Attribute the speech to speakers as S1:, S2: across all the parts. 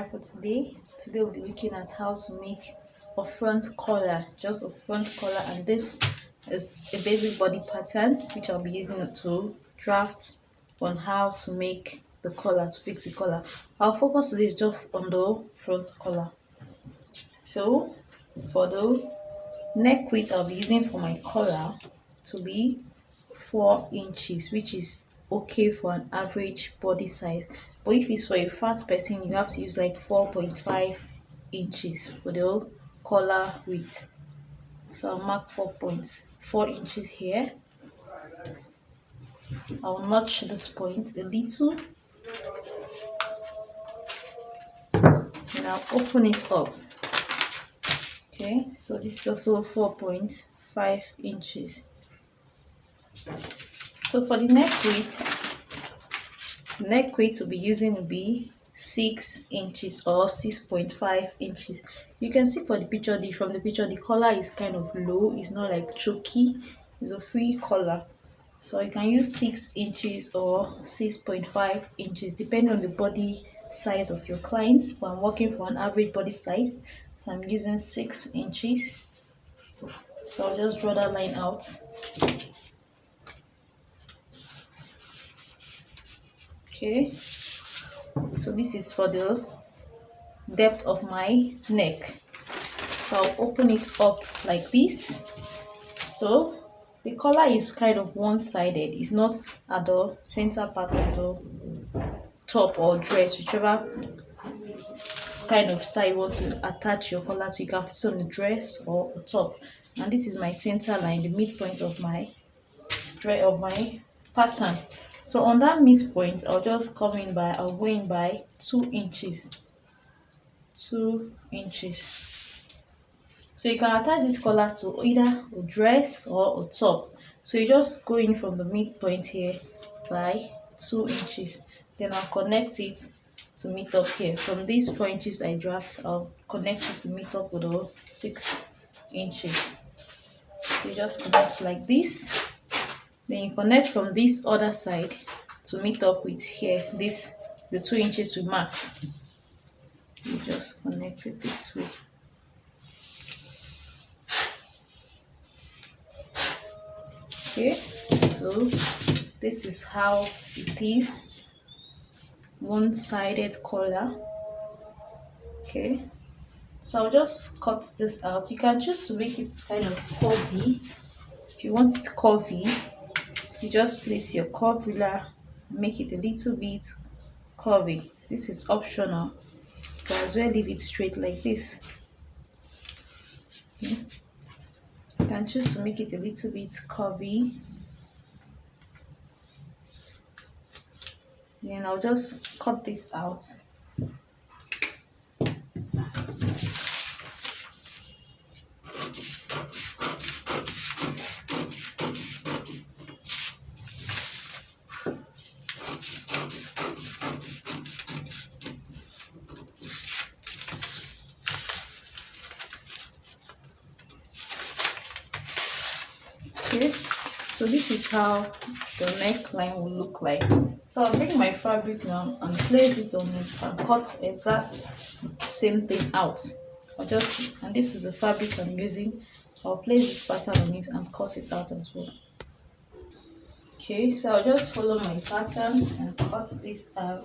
S1: tutorial for today. Today we'll be looking at how to make a front collar, just a front collar, and this is a basic body pattern which I'll be using to draft on how to make the collar, to fix the collar. Our focus today is just on the front collar. So for the neck width I'll be using for my collar to be 4 inches, which is okay for an average body size. But if it's for a fat person, you have to use like 4.5 inches for the collar width. So I'll mark 4.4 inches here. I'll notch this point a little and I'll open it up. Okay, so this is also 4.5 inches. So for the neck width we'll be using will be 6 inches or 6.5 inches. You can see for the picture, from the picture, the collar is kind of low. It's not like choky. It's a free collar. So you can use 6 inches or 6.5 inches depending on the body size of your client. But I'm working for an average body size, so I'm using 6 inches. So I'll just draw that line out. Okay, so this is for the depth of my neck. So I'll open it up like this. So the collar is kind of one-sided. It's not at the center part of the top or dress, whichever kind of side you want to attach your collar to. You can put it on the dress or the top. And this is my center line, the midpoint of my pattern. So on that midpoint, I'll just come in by, I'll go in by 2 inches. 2 inches. So you can attach this collar to either a dress or a top. So you just go in from the midpoint here by 2 inches. Then I'll connect it to meet up here. From these 4 inches I draft, I'll connect it to meet up with the 6 inches. You just connect like this. Then you connect from this other side to meet up with here, the 2 inches we marked. You just connect it this way. Okay, so this is how it is, one-sided collar. Okay, so I'll just cut this out. You can choose to make it kind of curvy. If you want it curvy, you just place your curve ruler and make it a little bit curvy. This is optional. You can as well leave it straight like this. Okay. You can choose to make it a little bit curvy. Then I'll just cut this out. Okay, so this is how the neckline will look like. So I'll take my fabric now and place this on it and cut exact same thing out. And this is the fabric I'm using. I'll place this pattern on it and cut it out as well. Okay, so I'll just follow my pattern and cut this out.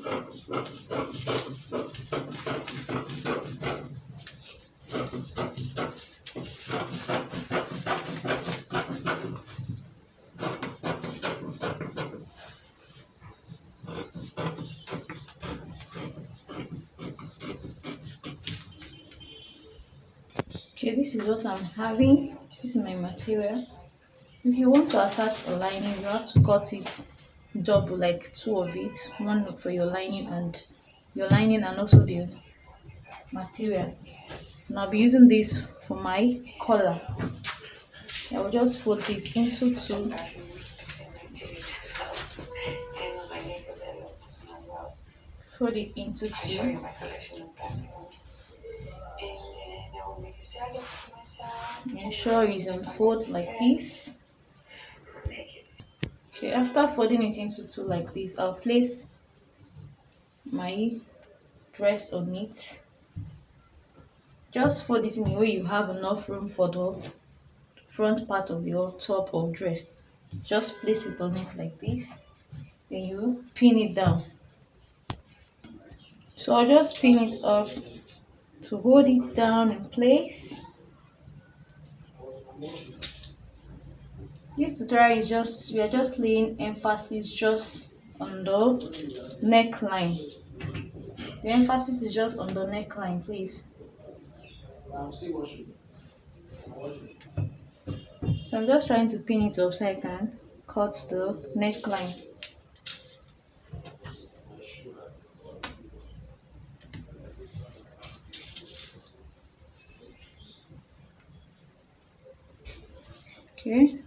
S1: Okay, this is what I'm having. This is my material. If you want to attach a lining, you have to cut it double, like 2 of it, one for your lining and also the material. And I'll be using this for my collar. I will just fold this into 2. Fold it into 2. Ensure it's unfold like this. Okay, after folding it into 2 like this, I'll place my dress on it. Just fold it in a way you have enough room for the front part of your top or dress. Just place it on it like this. Then you pin it down. So I'll just pin it up to hold it down in place. This tutorial is just, we are just laying emphasis just on the neckline. The emphasis is just on the neckline, please. So I'm just trying to pin it up so I can cut the neckline. Okay.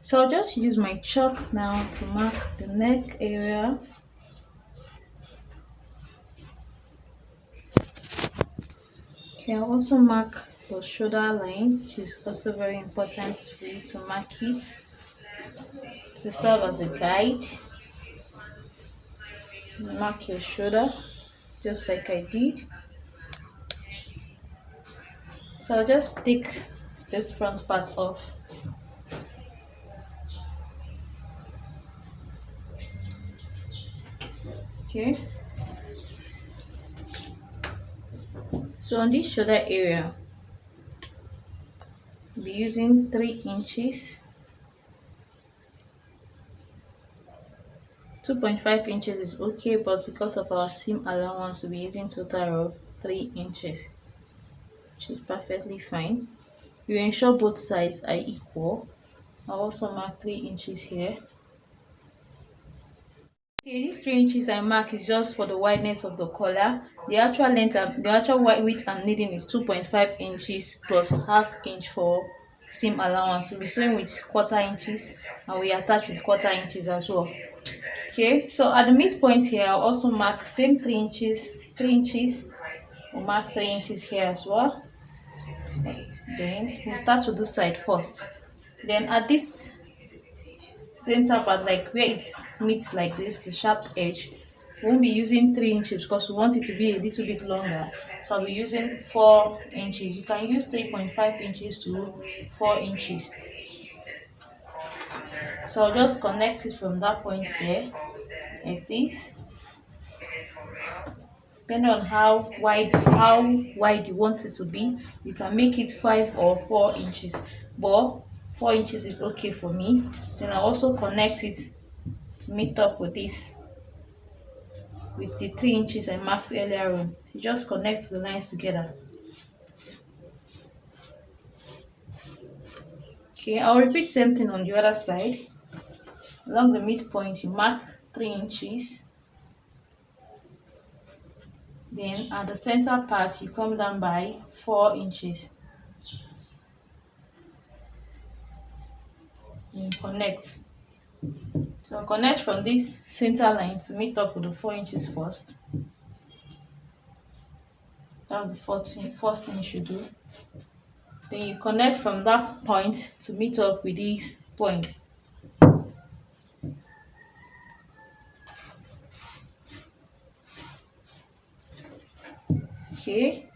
S1: So I'll just use my chalk now to mark the neck area. Okay, I'll also mark the shoulder line, which is also very important for you to mark it to serve as a guide. Mark your shoulder just like I did. So I'll just take this front part off. Okay. So on this shoulder area, we'll be using 3 inches. 2.5 inches is okay, but because of our seam allowance, we'll be using total of 3 inches, which is perfectly fine. You ensure both sides are equal. I'll also mark 3 inches here. Okay, these 3 inches I mark is just for the wideness of the collar. The actual length, the actual width I'm needing is 2.5 inches plus half inch for seam allowance. We'll be sewing with quarter inches and we attach with quarter inches as well. Okay, so at the midpoint here, I'll also mark same 3 inches, 3 inches. We'll mark 3 inches here as well. Then we'll start with this side first. Then at this center part, like where it meets like this, the sharp edge, we won't be using 3 inches because we want it to be a little bit longer. So I'll be using 4 inches. You can use 3.5 inches to 4 inches. So I'll just connect it from that point there, like this. Depending on how wide you want it to be, you can make it 5 or 4 inches, but 4 inches is okay for me. Then I also connect it to meet up with this, with the 3 inches I marked earlier on. You just connect the lines together. Okay, I'll repeat same thing on the other side. Along the midpoint, you mark 3 inches. Then at the center part, you come down by 4 inches. You connect. So connect from this center line to meet up with the 4 inches first. That's the first thing you should do. Then you connect from that point to meet up with these points. Okay.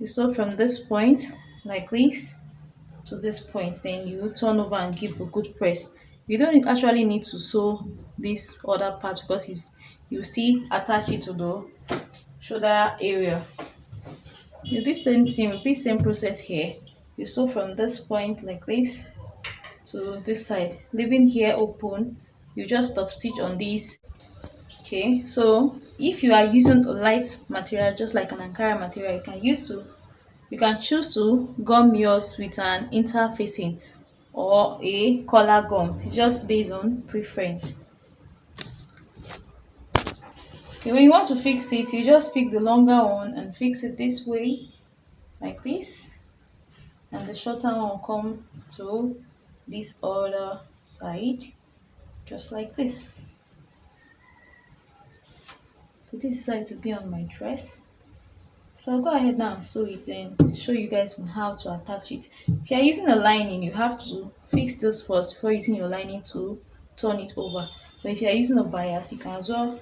S1: You sew from this point like this to this point, then you turn over and give a good press. You don't actually need to sew this other part because it's you still attach it to the shoulder area. You do same thing, repeat same process here. You sew from this point like this to this side, leaving here open. You just stop stitch on this. Okay, so if you are using a light material just like an Ankara material, you can choose to gum yours with an interfacing or a collar gum. It's just based on preference. Okay, when you want to fix it, you just pick the longer one and fix it this way, like this, and the shorter one will come to this other side, just like this. So this is how it will be on my dress. So I'll go ahead now and sew it and show you guys on how to attach it. If you are using a lining, you have to fix this first before using your lining to turn it over. But if you are using a bias, you can as well,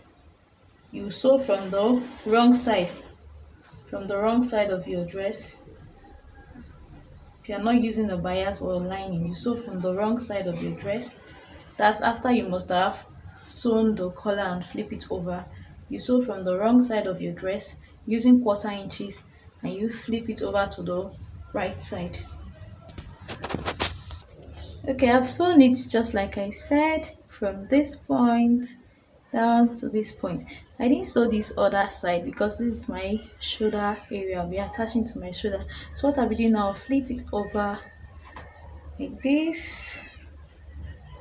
S1: you sew from the wrong side, of your dress. If you are not using a bias or a lining, you sew from the wrong side of your dress. That's after you must have sewn the collar and flip it over. You sew from the wrong side of your dress using 1/4 inches and you flip it over to the right side. Okay, I've sewn it just like I said, from this point down to this point. I didn't sew this other side because this is my shoulder area. I'll be attaching to my shoulder. So what I'll be doing now, flip it over like this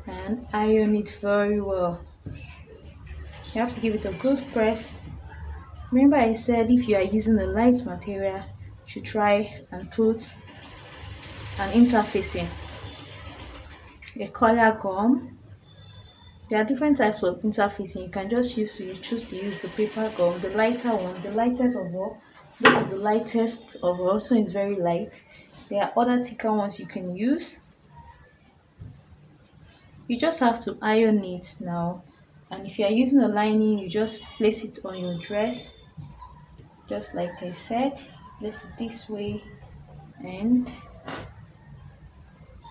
S1: and iron it very well. You have to give it a good press. Remember I said if you are using a light material, you should try and put an interfacing, a collar gum. There are different types of interfacing. You can just choose to use the paper gum, the lighter one, the lightest of all. This is the lightest of all, so it's very light. There are other thicker ones you can use. You just have to iron it now. And if you are using a lining, you just place it on your dress, just like I said. Place it this way and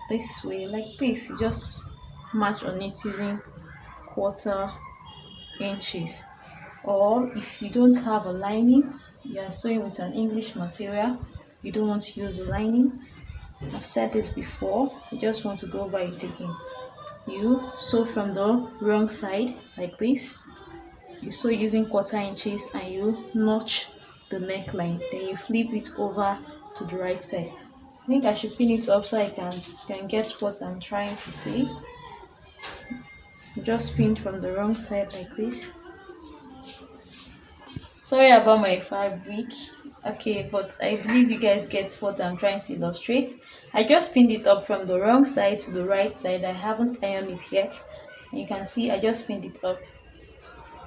S1: this way, like this. You just match on it using 1/4 inches. Or if you don't have a lining, you are sewing with an English material, you don't want to use a lining, I've said this before, you just want to go over it again. You sew from the wrong side like this. You sew using 1/4 inches and you notch the neckline. Then you flip it over to the right side. I think I should pin it up so I can get what I'm trying to say. Just pinned from the wrong side like this. Sorry about my fabric. Okay, but I believe you guys get what I'm trying to illustrate. I just pinned it up from the wrong side to the right side. I haven't ironed it yet. And you can see I just pinned it up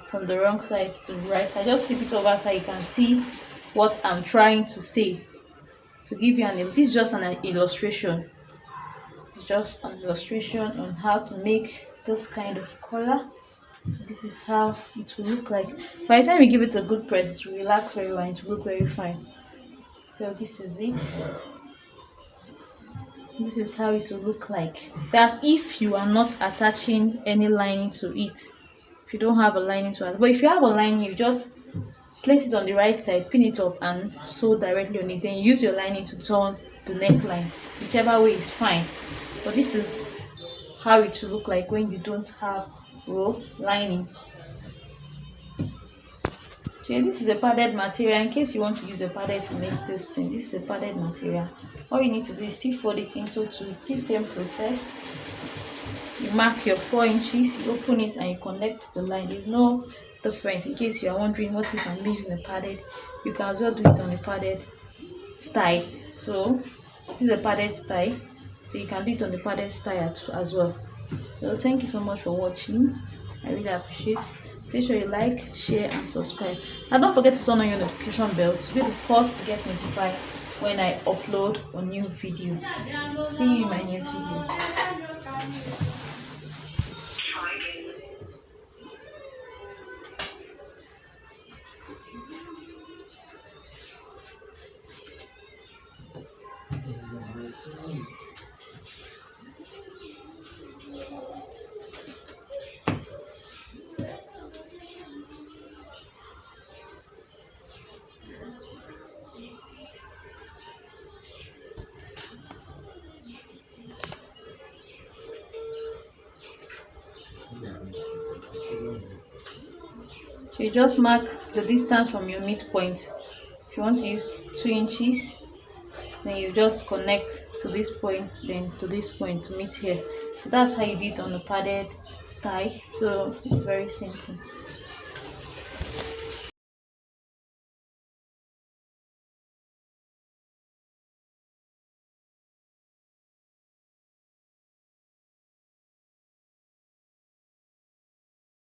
S1: from the wrong side to the right side. I just flip it over so you can see what I'm trying to say. To give you this is just an illustration. It's just an illustration on how to make this kind of collar. So this is how it will look like. By the time you give it a good press, it will relax very well and it will look very fine. So this is it. This is how it will look like. That's if you are not attaching any lining to it. If you don't have a lining to it. But if you have a lining, you just place it on the right side, pin it up and sew directly on it. Then you use your lining to turn the neckline. Whichever way is fine. But this is how it will look like when you don't have row lining. Okay, this is a padded material. In case you want to use a padded to make this thing, this is a padded material. All you need to do is still fold it into two. It's still same process. You mark your 4 inches, you open it and you connect the line. There's no difference. In case you are wondering what if I'm using a padded, you can as well do it on a padded style. So this is a padded style, so you can do it on the padded style as well. So thank you so much for watching. I really appreciate it. Please sure you like, share and subscribe, and don't forget to turn on your notification bell to be the first to get notified when I upload a new video. See you in my next video. So you just mark the distance from your midpoint. If you want to use 2 inches, then you just connect to this point, then to this point to meet here. So that's how you do it on the padded style. So it's very simple.